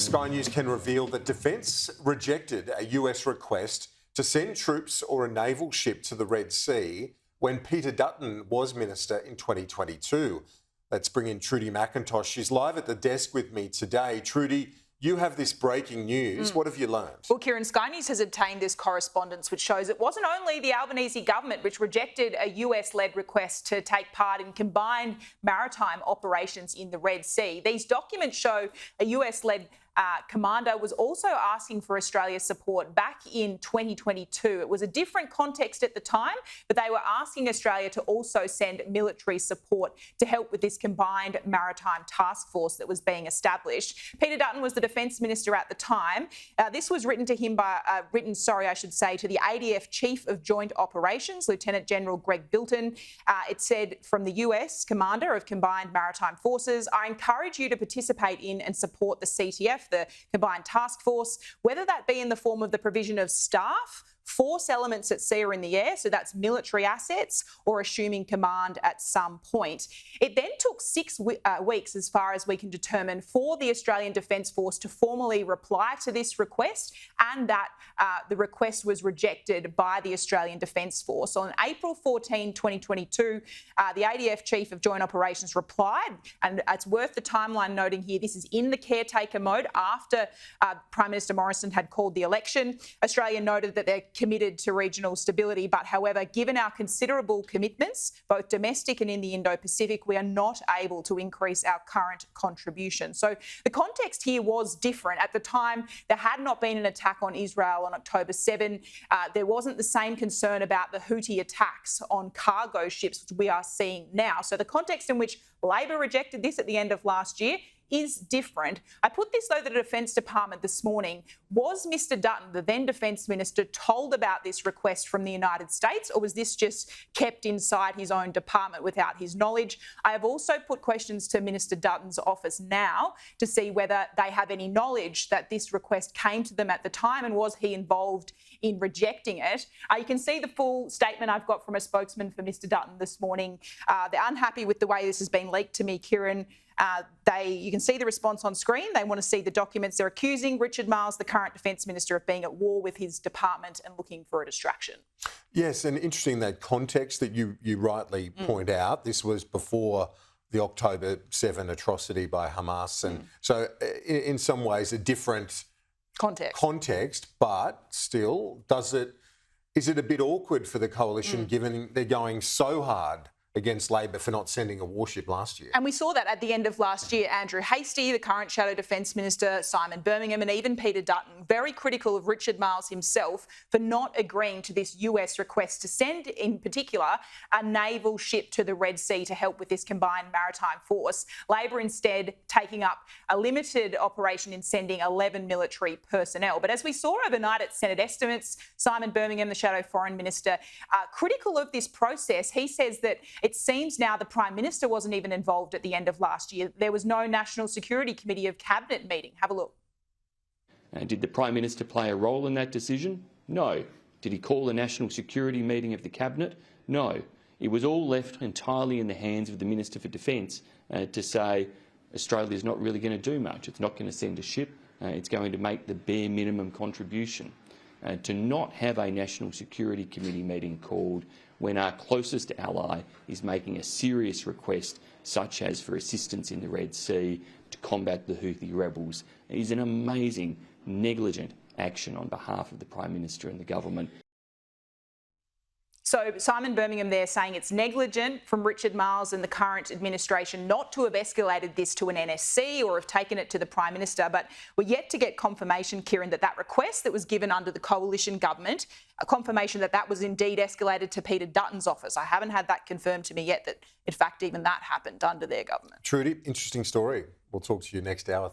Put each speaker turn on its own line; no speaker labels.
Sky News can reveal that Defence rejected a US request to send troops or a naval ship to the Red Sea when Peter Dutton was Minister in 2022. Let's bring in Trudy McIntosh. She's live at the desk with me today. Trudy, you have this breaking news. What have you learned?
Well, Kieran, Sky News has obtained this correspondence which shows it wasn't only the Albanese government which rejected a US-led request to take part in combined maritime operations in the Red Sea. These documents show a US-led commander was also asking for Australia's support back in 2022. It was a different context at the time, but they were asking Australia to also send military support to help with this combined maritime task force that was being established. Peter Dutton was the Defence Minister at the time. This was written to him by, to the ADF Chief of Joint Operations, Lieutenant General Greg Bilton. It said, from the US Commander of Combined Maritime Forces, I encourage you to participate in and support the CTF, the Combined Task Force, whether that be in the form of the provision of staff, force elements at sea or in the air, so that's military assets, or assuming command at some point. It then took 6 weeks, as far as we can determine, for the Australian Defence Force to formally reply to this request, and that the request was rejected by the Australian Defence Force. On April 14, 2022, the ADF Chief of Joint Operations replied, and it's worth the timeline noting here, this is in the caretaker mode after Prime Minister Morrison had called the election. Australia noted that they're committed to regional stability, but however, given our considerable commitments, both domestic and in the Indo-Pacific, we are not able to increase our current contribution. So the context here was different. At the time, there had not been an attack on Israel on October 7. There wasn't the same concern about the Houthi attacks on cargo ships, which we are seeing now. So the context in which Labor rejected this at the end of last year is different. I put this, though, to the Defence Department this morning. Was Mr Dutton, the then Defence Minister, told about this request from the United States, or was this just kept inside his own department without his knowledge? I have also put questions to Minister Dutton's office now to see whether they have any knowledge that this request came to them at the time, and was he involved in rejecting it. You can see the full statement I've got from a spokesman for Mr Dutton this morning. They're unhappy with the way this has been leaked to me, Kieran. You can see the response on screen. They want to see the documents. They're accusing Richard Marles, the current Defence Minister, of being at war with his department and looking for a distraction. Yes,
and interesting that context that you rightly point out. This was before the October 7 atrocity by Hamas. And so in some ways a different context, but still, is it a bit awkward for the coalition given they're going so hard against Labor for not sending a warship last year?
And we saw that at the end of last year. Andrew Hastie, the current Shadow Defence Minister, Simon Birmingham, and even Peter Dutton, very critical of Richard Marles himself for not agreeing to this US request to send, in particular, a naval ship to the Red Sea to help with this combined maritime force. Labor instead taking up a limited operation in sending 11 military personnel. But as we saw overnight at Senate estimates, Simon Birmingham, the Shadow Foreign Minister, critical of this process. He says that it seems now the Prime Minister wasn't even involved at the end of last year. There was no National Security Committee of Cabinet meeting. Have a look.
Did the Prime Minister play a role in that decision? No. Did he call a National Security meeting of the Cabinet? No. It was all left entirely in the hands of the Minister for Defence to say Australia's not really going to do much. It's not going to send a ship. It's going to make the bare minimum contribution. To not have a National Security Committee meeting called when our closest ally is making a serious request, such as for assistance in the Red Sea to combat the Houthi rebels, is an amazing, negligent action on behalf of the Prime Minister and the government.
So Simon Birmingham there saying it's negligent from Richard Marles and the current administration not to have escalated this to an NSC or have taken it to the Prime Minister. But we're yet to get confirmation, Kieran, that request that was given under the coalition government, a confirmation that was indeed escalated to Peter Dutton's office. I haven't had that confirmed to me yet, that in fact even that happened under their government.
Trudy, interesting story. We'll talk to you next hour.